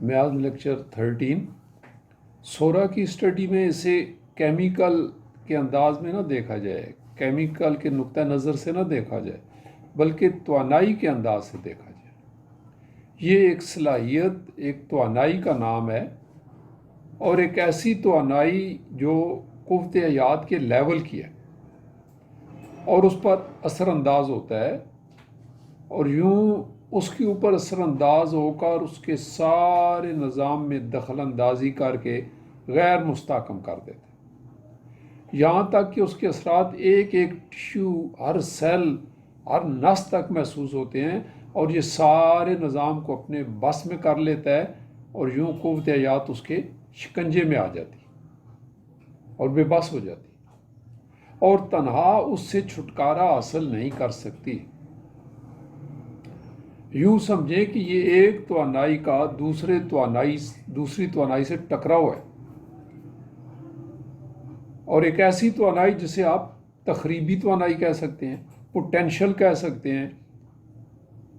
میاز lecture 13 سورا کی study میں اسے کیمیکل کے انداز میں نہ دیکھا جائے، کیمیکل کے نقطہ نظر سے نہ دیکھا جائے، بلکہ توانائی کے انداز سے دیکھا جائے۔ یہ ایک صلاحیت، ایک توانائی کا نام ہے، اور ایک ایسی توانائی جو قوت حیات کے لیول کی ہے اور اس پر اثر انداز ہوتا ہے، اور یوں اس کے اوپر اثر انداز ہو کر اس کے سارے نظام میں دخل اندازی کر کے غیر مستحکم کر دیتا ہے، یہاں تک کہ اس کے اثرات ایک ایک ٹشو، ہر سیل، ہر نس تک محسوس ہوتے ہیں، اور یہ سارے نظام کو اپنے بس میں کر لیتا ہے، اور یوں قوت حیات اس کے شکنجے میں آ جاتی اور بے بس ہو جاتی، اور تنہا اس سے چھٹکارا حاصل نہیں کر سکتی۔ یوں سمجھیں کہ یہ ایک توانائی کا دوسری توانائی سے ٹکراؤ ہے، اور ایک ایسی توانائی جسے آپ تخریبی توانائی کہہ سکتے ہیں، پوٹینشل کہہ سکتے ہیں،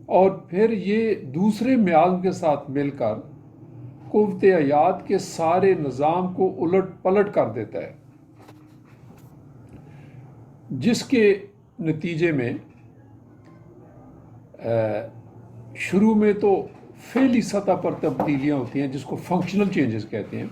اور پھر یہ دوسرے میازم کے ساتھ مل کر قوت حیات کے سارے نظام کو الٹ پلٹ کر دیتا ہے، جس کے نتیجے میں شروع میں تو فعلی سطح پر تبدیلیاں ہوتی ہیں جس کو فنکشنل چینجز کہتے ہیں،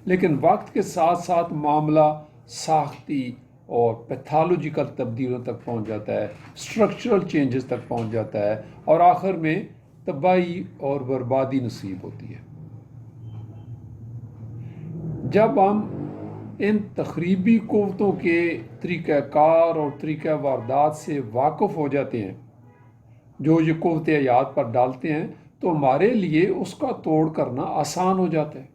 لیکن وقت کے ساتھ ساتھ معاملہ ساختی اور پیتھالوجیکل تبدیلیوں تک پہنچ جاتا ہے، اسٹرکچرل چینجز تک پہنچ جاتا ہے، اور آخر میں تباہی اور بربادی نصیب ہوتی ہے۔ جب ہم ان تخریبی قوتوں کے طریقہ کار اور طریقہ واردات سے واقف ہو جاتے ہیں جو یہ قوت حیات پر ڈالتے ہیں، تو ہمارے لیے اس کا توڑ کرنا آسان ہو جاتا ہے،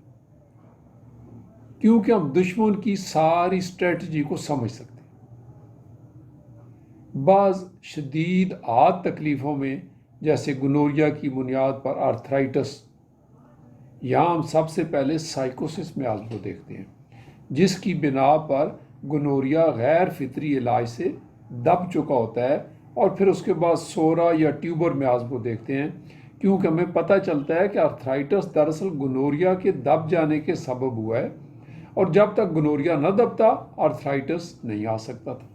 کیونکہ ہم دشمن کی ساری اسٹریٹجی کو سمجھ سکتے ہیں۔ بعض شدید تکلیفوں میں، جیسے گنوریا کی بنیاد پر آرتھرائٹس، یہاں ہم سب سے پہلے سائیکوسس میازم کو دیکھتے ہیں، جس کی بنا پر گنوریا غیر فطری علاج سے دب چکا ہوتا ہے، اور پھر اس کے بعد سورا یا ٹیوبر میازم کو دیکھتے ہیں، کیونکہ ہمیں پتہ چلتا ہے کہ آرتھرائٹس دراصل گنوریا کے دب جانے کے سبب ہوا ہے، اور جب تک گنوریا نہ دبتا آرتھرائٹس نہیں آ سکتا تھا۔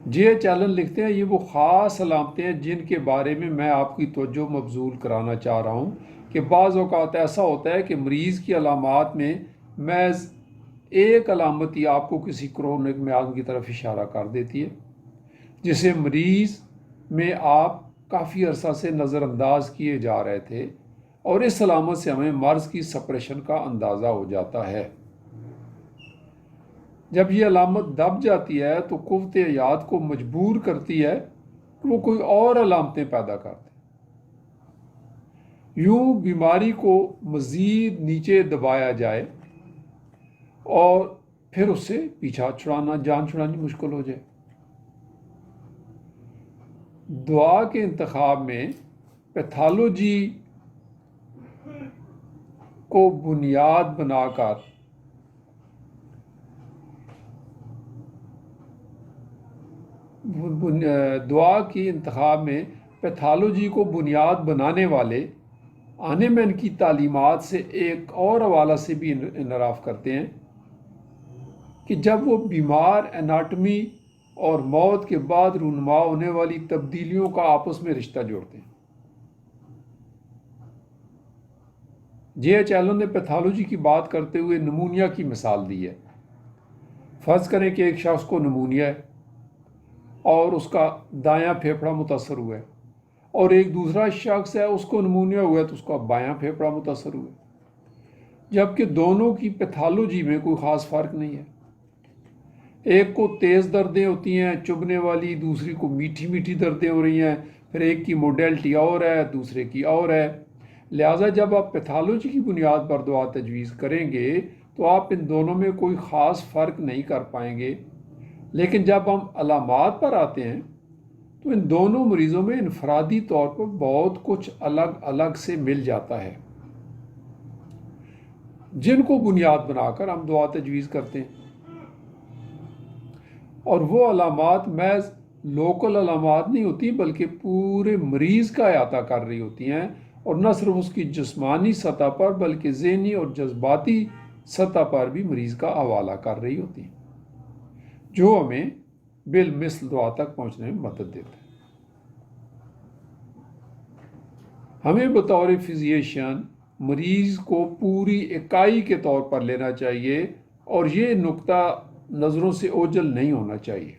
جے ایچ ایلن لکھتے ہیں، یہ وہ خاص علامتیں ہیں جن کے بارے میں میں آپ کی توجہ مبذول کرانا چاہ رہا ہوں کہ بعض اوقات ایسا ہوتا ہے کہ مریض کی علامات میں محض ایک علامت ہی آپ کو کسی کرونک میازم کی طرف اشارہ کر دیتی ہے، جسے مریض میں آپ کافی عرصہ سے نظر انداز کیے جا رہے تھے، اور اس علامت سے ہمیں مرض کی سپریشن کا اندازہ ہو جاتا ہے۔ جب یہ علامت دب جاتی ہے تو قوت حیات کو مجبور کرتی ہے کہ وہ کوئی اور علامتیں پیدا کرتے، یوں بیماری کو مزید نیچے دبایا جائے اور پھر اس سے پیچھا چھڑانا، جان چھڑانی مشکل ہو جائے۔ دوا کے انتخاب میں پیتھالوجی کو بنیاد بنا کر دعا کی انتخاب میں پیتھالوجی کو بنیاد بنانے والے آنےمن کی تعلیمات سے ایک اور حوالہ سے بھی انحراف کرتے ہیں کہ جب وہ بیمار اناٹمی اور موت کے بعد رونما ہونے والی تبدیلیوں کا آپس میں رشتہ جوڑتے ہیں۔ جے ایچ ایلن نے پیتھالوجی کی بات کرتے ہوئے نمونیا کی مثال دی ہے۔ فرض کریں کہ ایک شخص کو نمونیا ہے اور اس کا دایاں پھیپھڑا متاثر ہوا ہے، اور ایک دوسرا شخص ہے اس کو نمونیا ہوا ہے تو اس کا بایاں پھیپھڑا متاثر ہوا ہے، جبکہ دونوں کی پیتھالوجی میں کوئی خاص فرق نہیں ہے۔ ایک کو تیز دردیں ہوتی ہیں چبھنے والی، دوسری کو میٹھی میٹھی دردیں ہو رہی ہیں، پھر ایک کی موڈیلٹی اور ہے دوسرے کی اور ہے۔ لہٰذا جب آپ پیتھالوجی کی بنیاد پر دوا تجویز کریں گے تو آپ ان دونوں میں کوئی خاص فرق نہیں کر پائیں گے، لیکن جب ہم علامات پر آتے ہیں تو ان دونوں مریضوں میں انفرادی طور پر بہت کچھ الگ الگ سے مل جاتا ہے، جن کو بنیاد بنا کر ہم دوا تجویز کرتے ہیں، اور وہ علامات محض لوکل علامات نہیں ہوتی بلکہ پورے مریض کا احاطہ کر رہی ہوتی ہیں، اور نہ صرف اس کی جسمانی سطح پر بلکہ ذہنی اور جذباتی سطح پر بھی مریض کا حوالہ کر رہی ہوتی ہیں، جو ہمیں بالمثل دعا تک پہنچنے میں مدد دیتا ہے۔ ہمیں بطور فزیشین مریض کو پوری اکائی کے طور پر لینا چاہیے، اور یہ نقطہ نظروں سے اوجھل نہیں ہونا چاہیے۔